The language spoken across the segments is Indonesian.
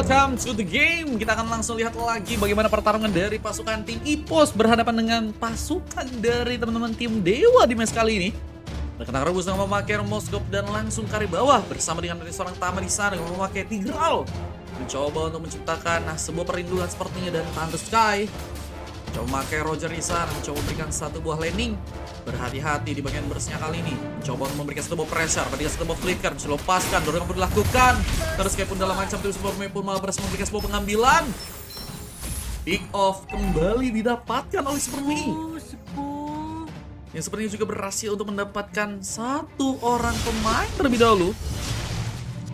welcome to the game. Kita akan langsung lihat lagi bagaimana pertarungan dari pasukan tim EPOS berhadapan dengan pasukan dari teman-teman tim Dewa di match kali ini. Mereka rebus dengan memakai Moskop dan langsung kari bawah bersama dengan dari seorang Tama di sana dengan memakai Tigral. Mencoba untuk menciptakan sebuah perlindungan sepertinya dan Thunder Sky. Mencoba memakai Roger di sana, mencoba memberikan satu buah landing. Berhati-hati di bagian burstnya kali ini. Mencoba memberikan satu buah pressure, memberikan satu buah flicker, bisa lepaskan, dorongan pun dilakukan. Terus kayak pun dalam macam tim sebuah pemain pun malah berhasil memberikan sebuah pengambilan. Pick off kembali didapatkan oleh Supermi. Yang sepertinya juga berhasil untuk mendapatkan satu orang pemain terlebih dahulu.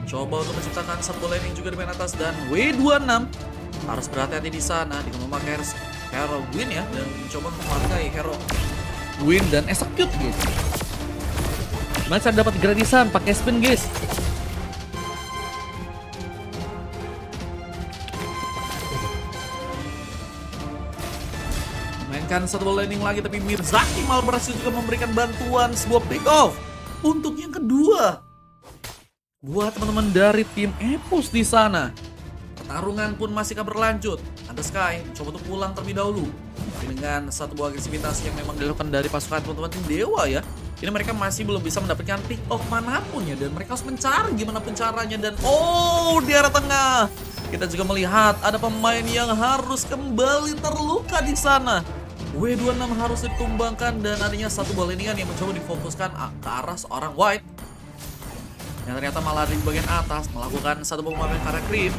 Coba untuk menciptakan satu landing juga di bagian atas dan W26 harus berhati-hati di sana dengan memakai hero Gwyn ya, dan mencoba memakai hero Gwyn dan execute guys. Masih dapat gratisan pakai spin guys. Mainkan satu landing lagi tapi Mirzaki malah berhasil juga memberikan bantuan sebuah pick off untuk yang kedua. Buat teman-teman dari tim EPOS di sana, pertarungan pun masih akan berlanjut. Thunder Sky coba untuk pulang terlebih dahulu. Tapi dengan satu buah agresivitas yang memang dilakukan dari pasukan teman-teman tim Dewa ya, ini mereka masih belum bisa mendapatkan pick off manapun ya, dan mereka harus mencari gimana pun caranya. Dan di arah tengah kita juga melihat ada pemain yang harus kembali terluka di sana. W26 harus ditumbangkan dan adanya satu buah landingan yang mencoba difokuskan ke arah seorang White, yang ternyata malah di bagian atas melakukan satu pemain karena creep.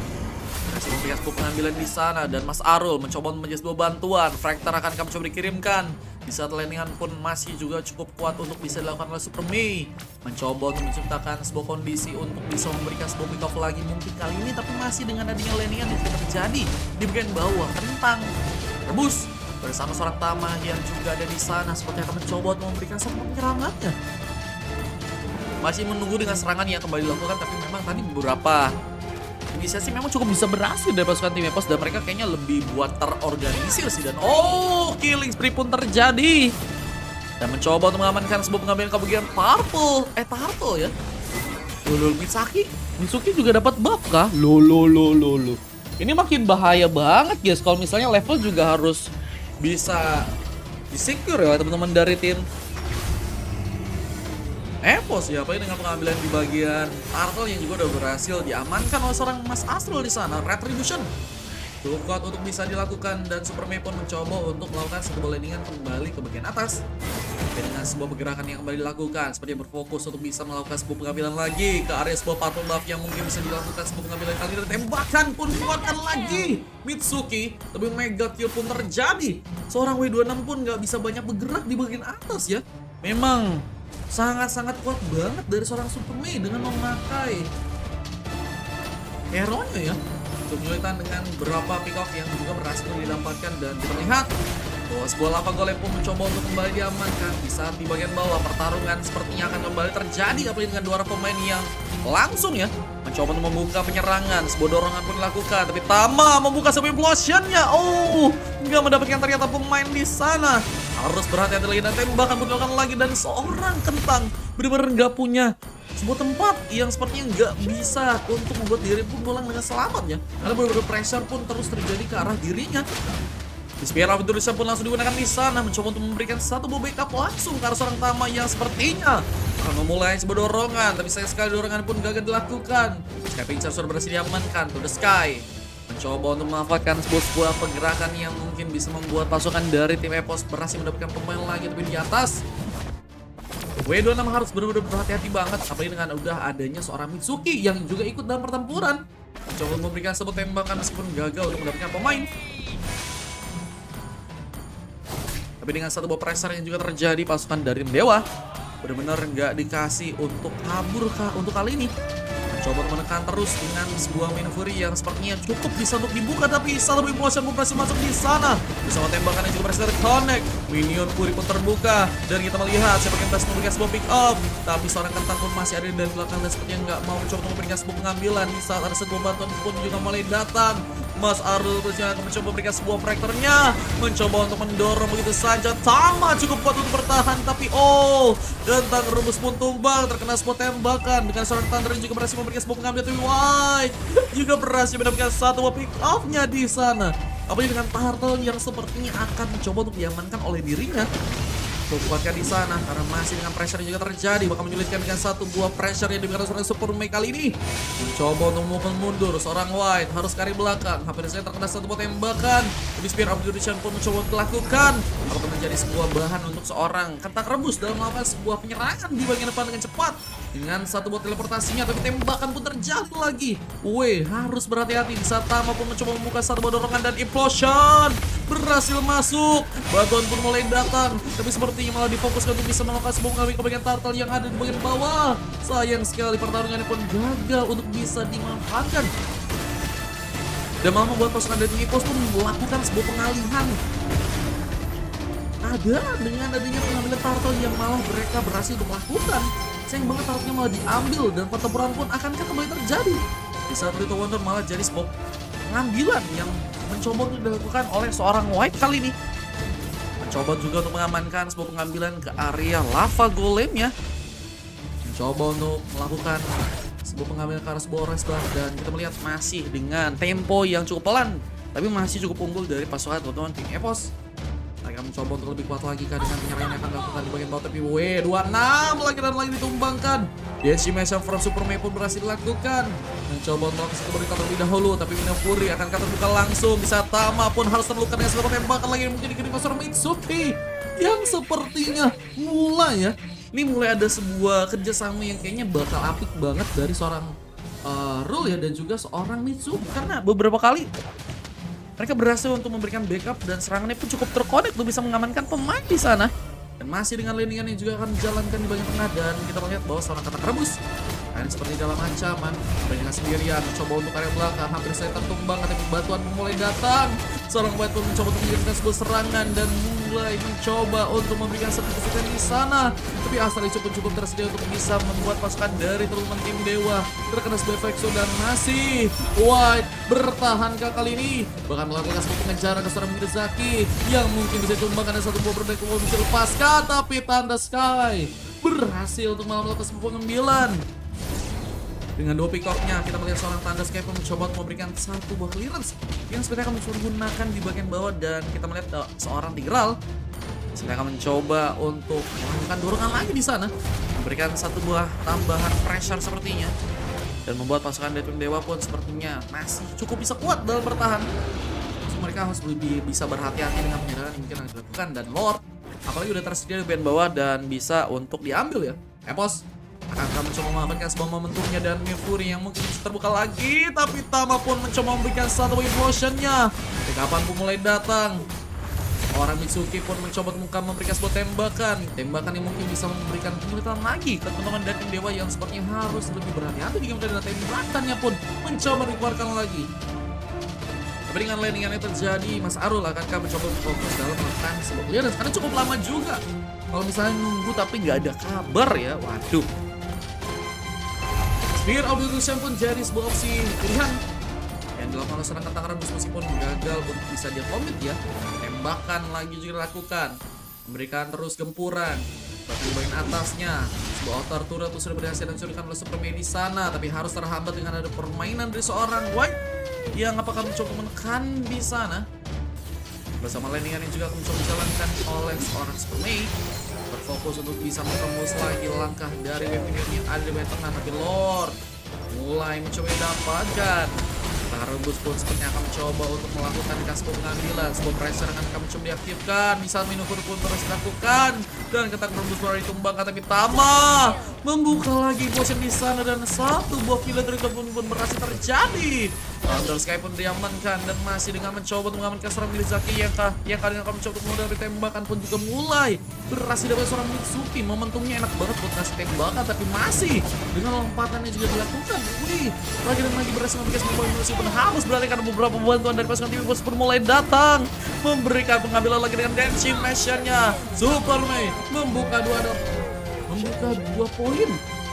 Masih memberikan sebuah pengambilan di sana dan Mas Arul mencoba menjadi sebuah bantuan. Fractor akan kami coba dikirimkan. Di saat landingan pun masih juga cukup kuat untuk bisa dilakukan oleh Supermi. Mencoba untuk menciptakan sebuah kondisi untuk bisa memberikan sebuah pick off lagi mungkin kali ini, tapi masih dengan adanya landingan yang tidak terjadi di bagian bawah. Kentang rebus bersama seorang Tama yang juga ada di sana seperti akan mencoba untuk memberikan satu penyerangannya. Masih menunggu dengan serangan yang kembali dilakukan, tapi memang tadi beberapa inisiasi memang cukup bisa berhasil dari pasukan tim EPOS dan mereka kayaknya lebih buat terorganisir sih. Dan killing spree pun terjadi dan mencoba untuk mengamankan sebuah pengambilan ke bagian Turtle ya. Mitsuki juga dapat buff kah? Ini makin bahaya banget guys kalau misalnya level juga harus bisa di-secure ya teman-teman dari tim EPOS ya, apalagi dengan pengambilan di bagian Turtle yang juga udah berhasil diamankan oleh seorang Mas Astral di sana. Retribution cukup kuat untuk bisa dilakukan dan Superman pun mencoba untuk melakukan sebuah landingan kembali ke bagian atas. Dengan sebuah pergerakan yang kembali dilakukan, seperti berfokus untuk bisa melakukan sebuah pengambilan lagi ke area sebuah purple buff yang mungkin bisa dilakukan sebuah pengambilan kali ini. Tembakan pun dikeluarkan lagi Mitsuki, tapi mega kill pun terjadi. Seorang W26 pun nggak bisa banyak bergerak di bagian atas ya. Memang sangat-sangat kuat banget dari seorang Superman dengan memakai hero-nya ya, untuk kesulitan dengan beberapa pick off yang juga berhasil didapatkan. Dan kita lihat bahwa sebuah lava golem pun mencoba untuk kembali diamankan. Di saat di bagian bawah pertarungan sepertinya akan kembali terjadi, apalagi dengan dua orang pemain yang langsung ya mencoba untuk membuka penyerangan. Sebuah dorongan pun dilakukan, tapi Tama membuka sebuah implosionnya. Nggak mendapatkan ternyata pemain di sana. Harus berhati-hati lagi dan tembakan pun dilakukan lagi, dan seorang Kentang benar-benar nggak punya sebuah tempat yang sepertinya nggak bisa untuk membuat diri pun pulang dengan selamat ya, karena benar-benar pressure pun terus terjadi ke arah dirinya. Despair of Indonesia pun langsung digunakan di sana, mencoba untuk memberikan satu buah backup langsung ke arah seorang Tama yang sepertinya akan memulai sebuah dorongan, tapi sayang sekali dorongan pun gagal dilakukan. Sky Pincer sudah berhasil diamankan. To the Sky mencoba untuk memanfaatkan sebuah pergerakan yang mungkin bisa membuat pasukan dari tim EPOS berhasil mendapatkan pemain lagi, tapi di atas W26 harus benar-benar berhati-hati banget, apalagi dengan udah adanya seorang Mitsuki yang juga ikut dalam pertempuran. Mencoba memberikan sebuah tembakan meskipun gagal untuk mendapatkan pemain. Tapi dengan satu buah pressure yang juga terjadi, pasukan dari tim Dewa benar-benar nggak dikasih untuk kabur untuk kali ini. Mencoba menekan terus dengan sebuah Fury yang sepertinya cukup bisa untuk dibuka, tapi satu implosion pun berhasil masuk di sana. Bersama tembakan yang juga berhasil terconnect, minion Fury pun terbuka dan kita melihat siapa yang berhasil memberikan sebuah pick up. Tapi seorang Kentang pun masih ada di belakang dan sepertinya nggak mau mencoba memberikan sebuah pengambilan. Di saat ada sebuah bantuan pun juga mulai datang. Mas Arul terusnya akan mencoba memberikan sebuah fractornya, mencoba untuk mendorong begitu saja. Tama cukup kuat untuk bertahan, tapi Kentang rebus pun tumbang terkena sebuah tembakan dengan seorang Thunder yang juga berhasil memberikan sebuah pengambilan. Tapi White juga juga berhasil mendapatkan satu pick off-nya di sana. Apalagi dengan Turtle yang sepertinya akan mencoba untuk diamankan oleh dirinya. Kuatkan di sana karena masih dengan pressure yang juga terjadi, bakal menyulitkan dengan satu buah pressure yang diberikan seorang Super Mei kali ini. Mencoba untuk move mundur, seorang White harus kari belakang, hampir saja terkena satu buah tembakan. Tapi Spear of Duration pun mencoba untuk dilakukan. Apakah menjadi sebuah bahan untuk seorang Kentang Rebus dalam melakukan sebuah penyerangan di bagian depan dengan cepat. Dengan satu buah teleportasinya, tapi tembakan pun terjadi lagi. Harus berhati-hati di saat Tama pun mencoba membuka satu buah dorongan dan implosion. Berhasil masuk, bantuan pun mulai datang, tapi sepertinya malah difokuskan untuk bisa melakukan sebuah pengambil ke bagian Turtle yang ada di bagian bawah. Sayang sekali pertarungannya pun gagal untuk bisa dimanfaatkan. Dan malah membuat pasukan dari Epos pun melakukan sebuah pengalihan. Dengan adanya pengambilan Turtle yang malah mereka berhasil untuk melakukan. Sayang banget Turtle-nya malah diambil dan pertempuran pun akankah kembali terjadi. Di saat Little Wonder malah jadi sebuah pengambilan yang mencoba untuk dilakukan oleh seorang White kali ini. Mencoba juga untuk mengamankan sebuah pengambilan ke area lava golemnya. Mencoba untuk melakukan sebuah pengambilan ke arah sebuah Resbar, dan kita melihat masih dengan tempo yang cukup pelan, tapi masih cukup unggul dari pasukan teman-teman tim Epos. Mereka mencoba untuk lebih kuat lagi dengan penyerangan yang akan dilakukan di bagian bawah, tapi 26 lagi dan lagi ditumbangkan. Decimation from Super Mei pun berhasil dilakukan. Mencoba untuk melakukan satu berita terlebih dahulu, tapi Minafuri akan terbuka langsung. Bisa Tama pun harus terluka dengan sebuah tembakan lagi yang mungkin dikirim ke seorang Mitsuki, yang sepertinya ini mulai ada sebuah kerjasama yang kayaknya bakal apik banget dari seorang Rule ya, dan juga seorang Mitsuki, karena beberapa kali mereka berhasil untuk memberikan backup dan serangannya pun cukup terkonek untuk bisa mengamankan pemain di sana. Dan masih dengan landingan yang juga akan dijalankan di bagian tengah, dan kita melihat bahwa seorang Kentang Rebus seperti dalam ancaman, dengan sendirian mencoba untuk area belakang, hampir saya tertumbang, tapi bantuan mulai datang. Seorang White pun mencoba untuk mengirimkan sebuah serangan dan mulai mencoba untuk memberikan satu kesulitan di sana. Tapi Astral cukup tersedia untuk bisa membuat pasukan dari teman tim Dewa terkena sebuah efek dan masih White bertahankah kali ini, bahkan melakukan sebuah pengejaran ke seorang Mirzaki yang mungkin bisa ditumbangkan dan satu buah berdaya kemudian bisa lepaskan, tapi Tanda Sky berhasil untuk melakukan sebuah pengambilan. Dengan dua pick-off-nya, kita melihat seorang Tanda Sky pun mencoba untuk memberikan satu buah clearance yang sebenarnya akan gunakan di bagian bawah, dan kita melihat seorang Tigral sebenarnya akan mencoba untuk melakukan dorongan lagi di sana, memberikan satu buah tambahan pressure sepertinya, dan membuat pasukan dari tim Dewa pun sepertinya masih cukup bisa kuat dalam bertahan. So, mereka harus lebih bisa berhati-hati dengan penyerangan yang mungkin akan dilakukan, dan Lord apalagi udah tersedia di bagian bawah dan bisa untuk diambil ya. Epos akan mencoba mengamankan sebuah momentumnya, dan Mifuri yang mungkin bisa terbuka lagi, tapi Tama pun mencoba memberikan satu implosionnya. Kapan pun mulai datang, orang Mitsuki pun mencoba memberikan sebuah tembakan yang mungkin bisa memberikan kesulitan lagi ke teman-teman dari tim Dewa yang sepertinya harus lebih berhati-hati dengan tembakannya pun mencoba dikeluarkan lagi. Tapi dengan landingan yang terjadi, Mas Arul akankah mencoba fokus dalam melakukan sebuah clearance, karena cukup lama juga kalau misalnya nunggu tapi nggak ada kabar ya. Waduh. Spear of Duration pun jadi sebuah opsi pilihan yang dilakukan oleh seorang Kentang Rebus, meskipun gagal untuk bisa dia komit ya. Tembakan lagi juga dilakukan, memberikan terus gempuran, bahkan di bagian atasnya sebuah outer turret sudah berhasil dicurikan oleh Super Mei di sana, tapi harus terhambat dengan ada permainan dari seorang White yang apakah mencoba menekan di sana bersama landingan yang juga akan mencoba dijalankan oleh seorang Super Mei, berfokus untuk bisa menembus lagi langkah dari Weapon yang ada di bagian tengah, tapi Lord mulai mencoba didapatkan. Rebus pun sepertinya akan mencoba untuk melakukan sebuah pengambilan, sebuah pressure yang akan mencoba diaktifkan. Bisa Minufur pun terus dilakukan, dan Kentang Rebus baru ditumbangkan, tapi Tama membuka lagi potion di sana, dan satu buah kill dari pun berhasil terjadi. Thunder Sky pun diamankan, dan masih dengan mencoba untuk mengamankan seorang Mirzaki yang kali ini akan mencoba untuk menghindari tembakan pun juga mulai berhasil dapat seorang Mitsuki. Momentumnya enak banget buat ngasih tembakan, tapi masih dengan lompatannya juga dilakukan. Lagi dan lagi berhasil memberikan sebuah ilusi pun harus beralih karena beberapa bantuan dari pasukan tim Epos pun mulai datang, memberikan pengambilan lagi dengan Decimation-nya. Super Mei membuka dua poin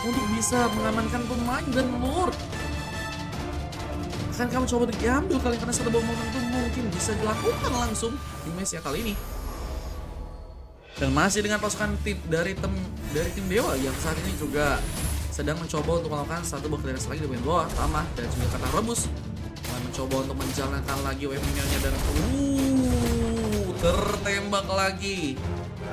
untuk bisa mengamankan pemain, dan Lord akan kamu coba diambil kali karena satu buah momentum mungkin bisa dilakukan langsung di match ya kali ini. Dan masih dengan pasukan tim dari tim Dewa yang saat ini juga sedang mencoba untuk melakukan satu buah clearance lagi di bagian bawah. Tama dan juga kata rebus mulai mencoba untuk menjalankan lagi wave minionnya dan tertembak lagi.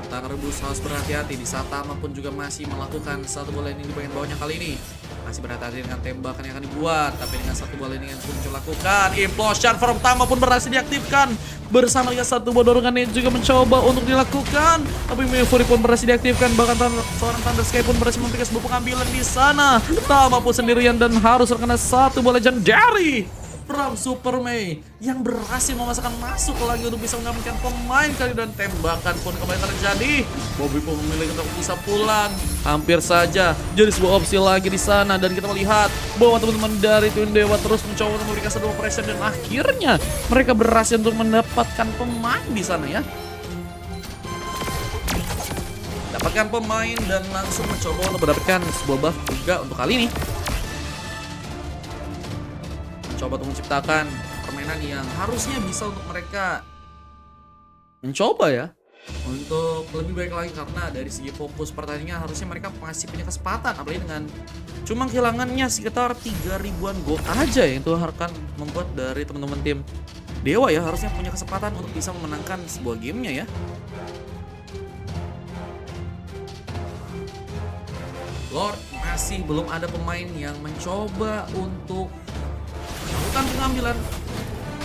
Kata rebus harus berhati-hati di saat Tama pun juga masih melakukan satu bola ini di bagian bawahnya kali ini. Masih berhati-hati dengan tembakan yang akan dibuat, tapi dengan satu bola ini yang sudah lakukan. Implosion from Tama pun berhasil diaktifkan bersama dengan satu buah dorongan yang juga mencoba untuk dilakukan, tapi Fury pun berhasil diaktifkan. Bahkan seorang Thunder Sky pun berhasil memberikan sebuah pengambilan di sana. Tama pun sendirian dan harus terkena satu bola legendary from Super Mei yang berhasil memasakkan masuk lagi untuk bisa mengamankan pemain kali, dan tembakan pun kembali terjadi. Bobby pun memilih untuk bisa pulang. Hampir saja jadi sebuah opsi lagi di sana, dan kita melihat bahwa teman-teman dari Twin Dewa terus mencoba untuk memberikan satu operation, dan akhirnya mereka berhasil untuk mendapatkan pemain di sana ya. Dapatkan pemain dan langsung mencoba untuk mendapatkan sebuah buff juga untuk kali ini. Coba untuk menciptakan permainan yang harusnya bisa untuk mereka mencoba ya untuk lebih baik lagi, karena dari segi fokus pertandingan harusnya mereka masih punya kesempatan, apalagi dengan cuma kehilangannya sekitar 3.000-an gold aja yang itu akan membuat dari teman-teman tim Dewa ya harusnya punya kesempatan untuk bisa memenangkan sebuah gamenya ya. Lord, masih belum ada pemain yang mencoba untuk melakukan pengambilan.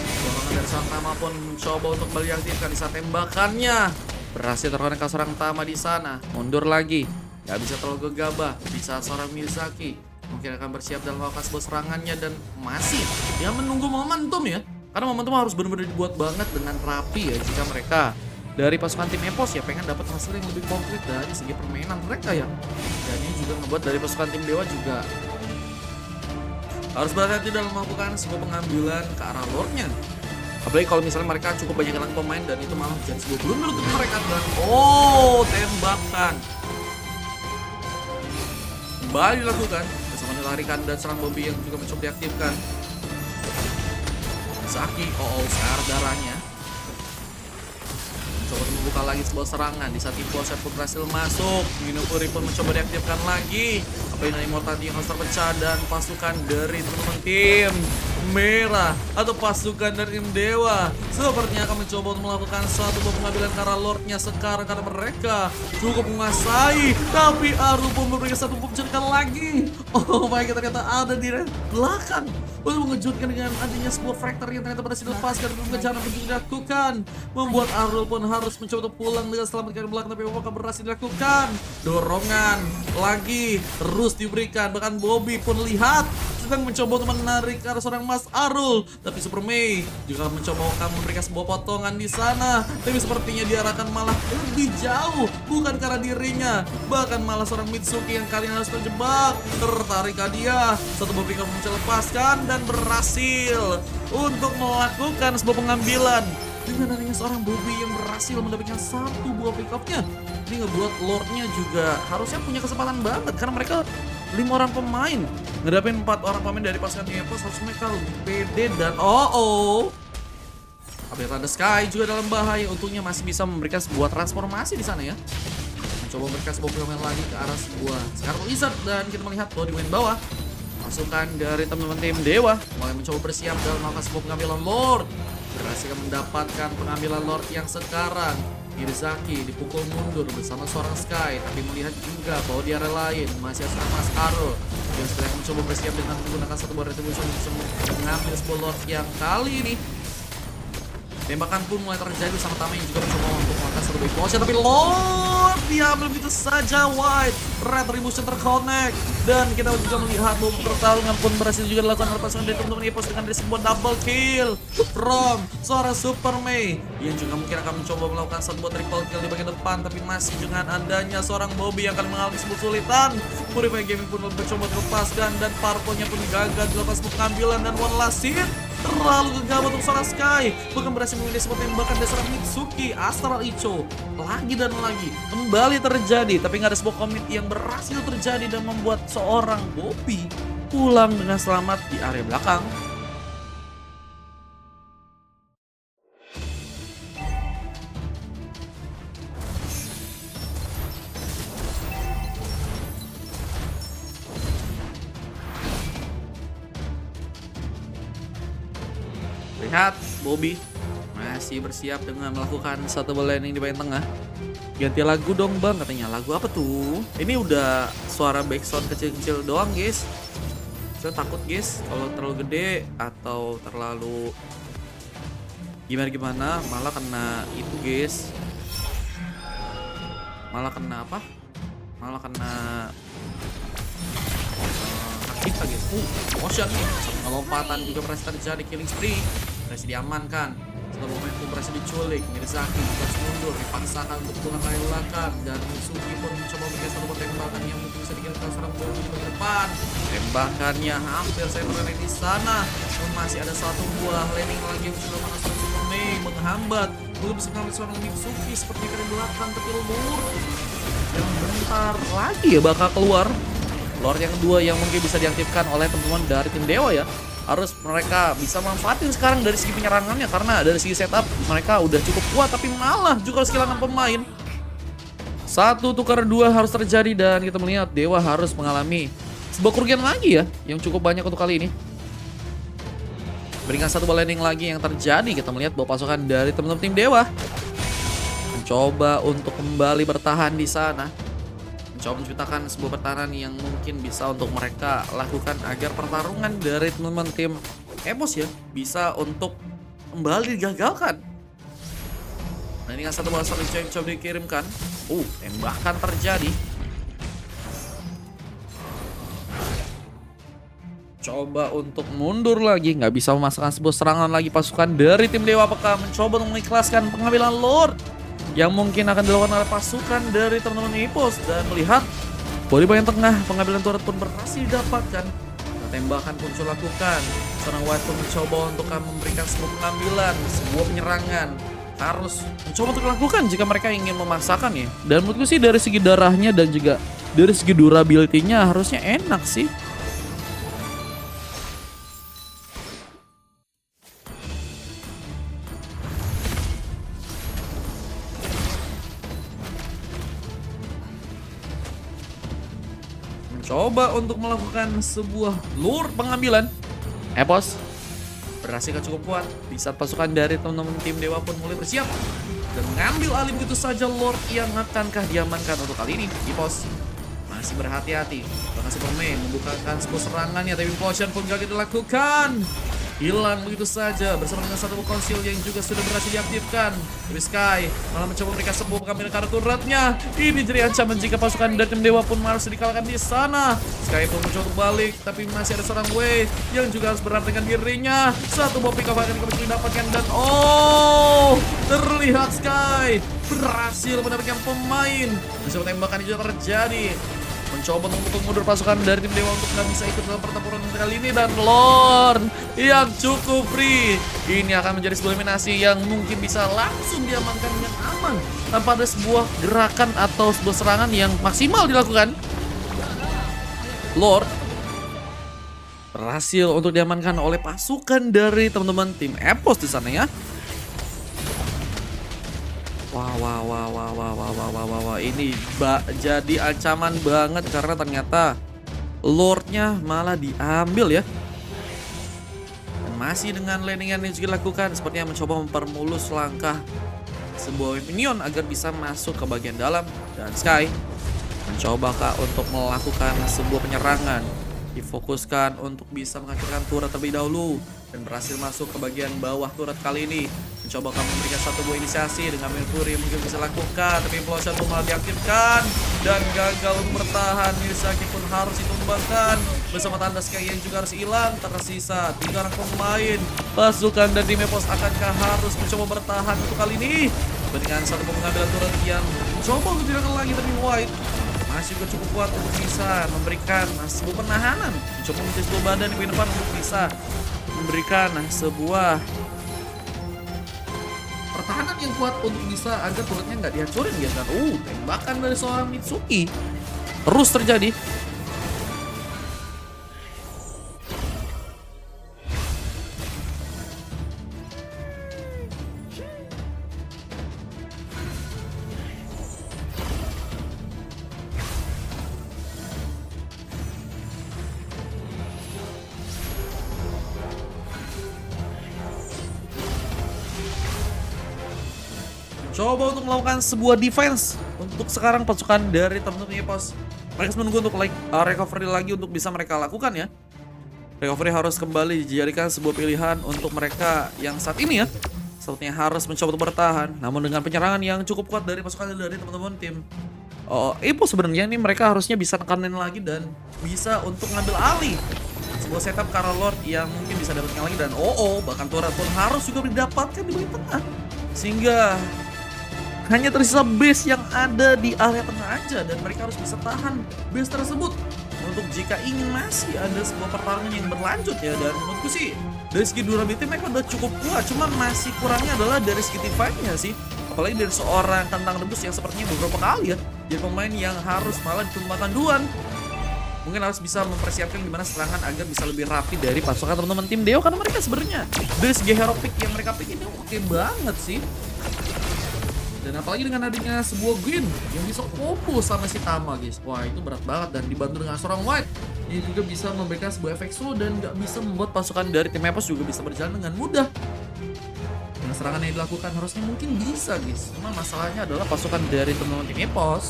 Dorongan dari seorang Tama pun mencoba untuk kembali diaktifkan di saat tembakannya berhasil terkena ke seorang Tama di sana. Mundur lagi, nggak bisa terlalu gegabah. Di saat seorang Miyazaki mungkin akan bersiap dalam melakukan sebuah serangannya, dan masih dia menunggu momentum ya, karena momentum harus benar-benar dibuat banget dengan rapi ya jika mereka dari pasukan tim Epos ya pengen dapat hasil yang lebih konkret dari segi permainan mereka ya. Dan ini juga membuat dari pasukan tim Dewa juga harus berhati-hati dalam melakukan sebuah pengambilan ke arah Lordnya. Apalagi kalau misalnya mereka cukup banyak kehilangan pemain, dan itu malah jadi sebuah blunder untuk mereka. Dan tembakan kembali dilakukan bersama dilarikan, dan serang Bobby yang juga mencoba diaktifkan. Zaki, sear darahnya mencoba membuka lagi sebuah serangan di saat Implosion pun berhasil masuk. Minopuri pun mencoba diaktifkan lagi. Apa yang Immortal yang harus terpecah, dan pasukan dari teman-teman tim merah atau pasukan dari tim Dewa sepertinya akan mencoba untuk melakukan satu pengambilan ke arah Lordnya sekarang, karena mereka cukup menguasai. Tapi Aru pun memberikan satu pencetan lagi. Oh my god, ternyata ada di belakang untuk mengejutkan dengan adanya sebuah fracture yang ternyata berhasil dilepaskan, dan pengejaran pun juga dilakukan, membuat Arul pun harus mencoba untuk pulang dengan selamat ke belakang, tapi apakah berhasil dilakukan? Dorongan lagi terus diberikan, bahkan Bobby pun lihat sedang mencoba untuk menarik ke arah seorang Mas Arul, tapi Super Mei juga mencoba akan memberikan sebuah potongan di sana, tapi sepertinya diarahkan malah lebih jauh, bukan karena dirinya, bahkan malah seorang Mitsuki yang kali ini harus terjebak. Tertarik dia, satu Bobby kamu mencoba lepaskan dan berhasil untuk melakukan sebuah pengambilan. Dengan adanya seorang Bobby yang berhasil mendapatkan satu buah pick up-nya, ini ngebuat Lordnya juga harusnya punya kesempatan banget, karena mereka 5 orang pemain ngadapin 4 orang pemain dari pasukan tim Epos, harus mereka lebih pede. Dan Update Thunder Sky juga dalam bahaya, untungnya masih bisa memberikan sebuah transformasi di sana ya, mencoba memberikan sebuah pemain lagi ke arah sebuah Scarlet Wizard. Dan kita melihat bahwa di main bawah pasukan dari teman-teman tim Dewa mulai mencoba bersiap dalam melakukan sebuah pengambilan Lord. Berhasil mendapatkan pengambilan Lord yang sekarang Miyazaki dipukul mundur bersama seorang Sky, tapi melihat juga bahwa di area lain masih ada Mas Arul yang sedang mencoba bersiap dengan menggunakan satu buah retribution untuk mengambil sebuah Lord yang kali ini. Tembakan pun mulai terjadi sama Tama yang juga mencoba untuk melakukan satu big motion, tapi Lord diambil begitu saja. White retribution terconnect, dan kita juga melihat bahwa pertarungan pun berhasil juga dilakukan oleh pasukan dari teman-teman Epos dengan sebuah double kill from seorang Super Mei yang juga mungkin akan mencoba melakukan satu buah triple kill di bagian depan, tapi masih dengan adanya seorang Bobby yang akan mengalami sebuah kesulitan. Purify Gaming pun mencoba melepaskan, dan Parponya pun gagal dilakukan sebuah pengambilan, dan one last hit terlalu gegabah untuk seorang Sky, bukan berhasil memilih sebuah tembakan dari seorang Mitsuki. Astral Icho lagi dan lagi kembali terjadi, tapi nggak ada sebuah komit yang berhasil terjadi dan membuat seorang Bobby pulang dengan selamat di area belakang. Lihat, Bobby masih bersiap dengan melakukan satu landing di bagian tengah. Ganti lagu dong bang, katanya. Lagu apa tuh? Ini udah suara backsound kecil-kecil doang guys. Saya takut guys kalau terlalu gede atau terlalu gimana malah kena itu guys. Malah kena apa? Malah kena hak kita guys. Motion nih. Lompatan juga berhasil terjadi, killing spree berhasil diamankan. Setelah momentum berhasil diculik, Mirzaki harus mundur, dipaksakan untuk pulang ke belakang, dan Mitsuki pun mencoba memberikan satu tembakan yang mungkin bisa dikira serang bola di depan. Tembakannya hampir saya berada di sana, namun masih ada satu buah landing lagi yang sudah masuk Superman menghambat. Belum bisa mengambil seorang Mitsuki seperti dari belakang, tapi Lord yang bentar lagi ya bakal keluar. Lord yang kedua yang mungkin bisa diaktifkan oleh teman-teman dari tim Dewa ya. Harus mereka bisa manfaatin sekarang dari segi penyerangannya, karena dari segi setup mereka udah cukup kuat, tapi malah juga harus kehilangan pemain. 1 tukar 2 harus terjadi, dan kita melihat Dewa harus mengalami sebuah kerugian lagi ya, yang cukup banyak untuk kali ini. Berikan satu landing lagi yang terjadi, kita melihat bahwa pasukan dari teman-teman tim Dewa mencoba untuk kembali bertahan di sana. Mencoba menciptakan sebuah pertahanan yang mungkin bisa untuk mereka lakukan agar pertarungan dari teman-teman tim Epos ya bisa untuk kembali digagalkan. Nah, ini kan satu bola yang coba dikirimkan. Tembakan terjadi. Coba untuk mundur lagi, nggak bisa memasukkan sebuah serangan lagi. Pasukan dari tim Dewa Apakah mencoba untuk mengikhlaskan pengambilan Lord yang mungkin akan dilakukan oleh pasukan dari teman-teman Epos, dan melihat di bagian tengah pengambilan turret pun berhasil didapatkan. Tembakan pun sudah lakukan. Seorang White pun mencoba untuk memberikan sebuah pengambilan, sebuah penyerangan. Harus mencoba untuk dilakukan jika mereka ingin memaksakan ya. Dan menurutku sih dari segi darahnya dan juga dari segi durability-nya harusnya enak sih. Coba untuk melakukan sebuah lure pengambilan. Epos berhasil cukup kuat di saat pasukan dari teman-teman tim Dewa pun mulai bersiap dan mengambil alih begitu saja Lord yang akankah diamankan untuk kali ini. Epos masih berhati-hati. Bahkan Superman membukakan sebuah serangannya, tapi potion pun gagal dilakukan. Hilang begitu saja bersama dengan satu konsil yang juga sudah berhasil diaktifkan. Tapi Sky malah mencoba memberikan sebuah pengambilan kartu turretnya. Ini jadi ancaman jika pasukan dari tim Dewa pun harus dikalahkan di sana. Sky pun mencoba untuk balik, tapi masih ada seorang Wei yang juga harus berhadapan dengan dirinya. Satu buah pick up akan didapatkan, dan terlihat Sky berhasil mendapatkan pemain. Bersama tembakan juga terjadi. Mencoba untuk mundur pasukan dari tim Dewa untuk nggak bisa ikut dalam pertempuran kali ini, dan Lord yang cukup free. Ini akan menjadi sebuah eliminasi yang mungkin bisa langsung diamankan dengan aman tanpa ada sebuah gerakan atau sebuah serangan yang maksimal dilakukan. Lord berhasil untuk diamankan oleh pasukan dari teman-teman tim Epos di sana ya. Wah, ini jadi ancaman banget karena ternyata Lordnya malah diambil ya. Dan masih dengan landingan yang juga dilakukan, sepertinya mencoba mempermulus langkah sebuah minion agar bisa masuk ke bagian dalam, dan Sky mencobakah untuk melakukan sebuah penyerangan. Difokuskan untuk bisa menghancurkan turret terlebih dahulu dan berhasil masuk ke bagian bawah turret kali ini. Mencoba memberikan satu buah inisiasi dengan Mercury yang mungkin bisa lakukan, tapi implosion pun malah diaktifkan dan gagal untuk bertahan. Mirzaki pun harus ditumbangkan bersama tanda Sky yang juga harus hilang. Tersisa 3 orang pemain. Pasukan dari tim Epos akankah harus mencoba bertahan untuk kali ini dengan satu pengambilan turret yang mencoba untuk dilakukan lagi, tapi White masih juga cukup kuat untuk bisa memberikan sebuah penahanan. Mencoba menjadi sebuah badan di depan untuk bisa memberikan sebuah pertahanan yang kuat untuk bisa agar turretnya nggak dihancurin ya kan. Tembakan dari seorang Mitsuki terus terjadi. Coba untuk melakukan sebuah defense. Untuk sekarang pasukan dari teman-teman EPOS, mereka menunggu untuk recovery lagi untuk bisa mereka lakukan ya. Recovery harus kembali dijadikan sebuah pilihan untuk mereka yang saat ini ya. Sepertinya harus mencoba untuk bertahan. Namun dengan penyerangan yang cukup kuat dari pasukan dari teman-teman tim EPOS, sebenarnya ini mereka harusnya bisa tekanin lagi dan bisa untuk ngambil alih sebuah setup Kara Lord yang mungkin bisa dapatkan lagi. Dan bahkan turret pun harus juga didapatkan di bagian tengah, sehingga hanya tersisa base yang ada di area tengah aja, dan mereka harus bisa tahan base tersebut untuk jika ingin masih ada sebuah pertarungan yang berlanjut ya. Dan menurutku sih dari segi durability mereka udah cukup kuat, cuman masih kurangnya adalah dari segi teamfight-nya sih. Apalagi dari seorang Kentang Rebus yang sepertinya beberapa kali ya jadi pemain yang harus malah ditumpahkan duluan. Mungkin harus bisa mempersiapkan gimana serangan agar bisa lebih rapi dari pasukan teman-teman tim Deo, karena mereka sebenarnya dari segi hero pick yang mereka pick ini oke banget sih. Dan apalagi dengan adanya sebuah Gwyn yang bisa combo sama si Tama guys. Wah itu berat banget, dan dibantu dengan seorang White ini juga bisa memberikan sebuah efek slow dan nggak bisa membuat pasukan dari tim EPOS juga bisa berjalan dengan mudah. Dengan serangan yang dilakukan harusnya mungkin bisa guys. Cuma masalahnya adalah pasukan dari teman-teman tim EPOS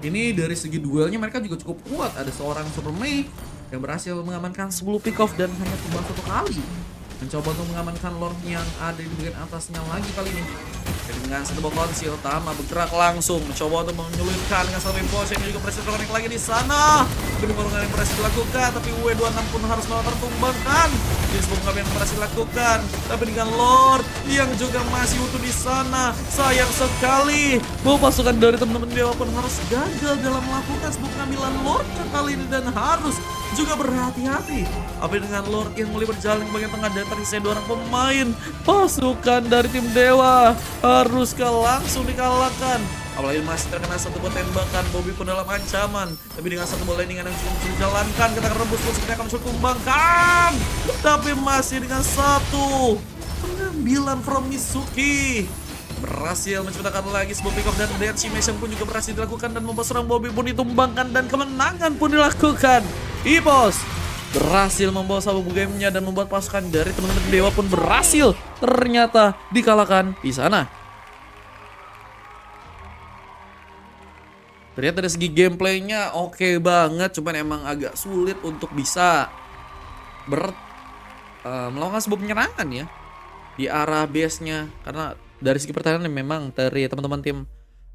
ini dari segi duelnya mereka juga cukup kuat. Ada seorang Super Mei yang berhasil mengamankan 10 pick off dan hanya tumbang 1 kali. Mencoba untuk mengamankan Lord yang ada di bagian atasnya lagi kali ini. Dan dengan satu konsil Tama bergerak langsung mencoba untuk menyulitkan dengan satu potion yang juga berhasil terkonek lagi di sana. Pertarungan yang berhasil dilakukan, tapi W26 pun harus malah tertumbangkan. Jadi sebuah pengabdian yang berhasil dilakukan, tapi dengan Lord yang juga masih utuh di sana. Sayang sekali bahwa pasukan dari teman-teman Dewa pun harus gagal dalam melakukan sebuah pengambilan Lord kali ini, dan harus juga berhati-hati. Apa dengan Lord yang mulai berjalan ke bagian tengah dan tersisa 2 orang pemain, pasukan dari tim Dewa haruskah langsung dikalahkan. Apalagi masih terkena satu buah tembakan, Bobby pun dalam ancaman. Tapi dengan satu bola landingan yang cukup dijalankan, kita akan rebus pun sepertinya akan mencoba tumbangkan. Tapi masih dengan satu pengambilan from Mizuki, berhasil menciptakan lagi sebuah pick up, dan decimation pun juga berhasil dilakukan, dan membuat serang Bobby pun ditumbangkan, dan kemenangan pun dilakukan. EPOS berhasil membawa sabu gamenya dan membuat pasukan dari teman-teman Dewa pun berhasil ternyata dikalahkan di sana. Ternyata dari segi gameplaynya oke banget, cuman emang agak sulit untuk bisa melakukan sebuah penyerangan ya di arah base-nya, karena dari segi pertahanan memang dari teman-teman tim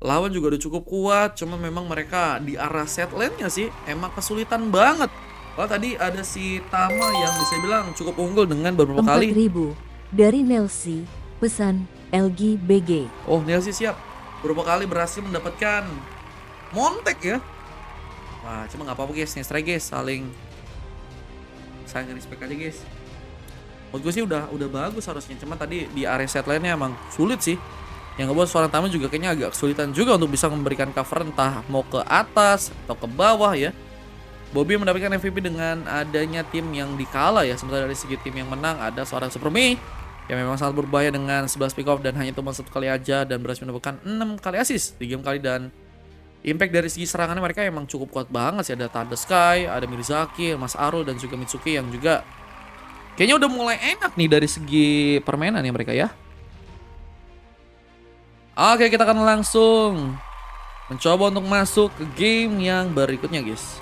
lawan juga udah cukup kuat, cuma memang mereka di arah set lane-nya sih emang kesulitan banget. Kalau tadi ada si Tama yang bisa bilang cukup unggul dengan beberapa kali. 4.000 dari Nelsi, pesan LGBG. Oh, Nelsi siap. Beberapa kali berhasil mendapatkan Montek ya. Wah, cuma nggak apa-apa guys, nge-strike guys, saling respect aja guys. Menurut gue sih udah bagus harusnya, cuma tadi di area set lainnya emang sulit sih. Yang ngebuat seorang Tama juga kayaknya agak kesulitan juga untuk bisa memberikan cover, entah mau ke atas atau ke bawah ya. Bobby mendapatkan MVP dengan adanya tim yang dikalah ya. Sementara dari segi tim yang menang ada seorang Super Mei yang memang sangat berbahaya dengan 11 pick off dan hanya tumbang 1 kali aja, dan berhasil mendapatkan 6 kali assist di game kali. Dan impact dari segi serangannya mereka emang cukup kuat banget sih. Ada Thunder Sky, ada Mirzaki, Mas Arul, dan juga Mitsuki yang juga kayaknya udah mulai enak nih dari segi permainan ya mereka ya. Oke, kita akan langsung mencoba untuk masuk ke game yang berikutnya guys.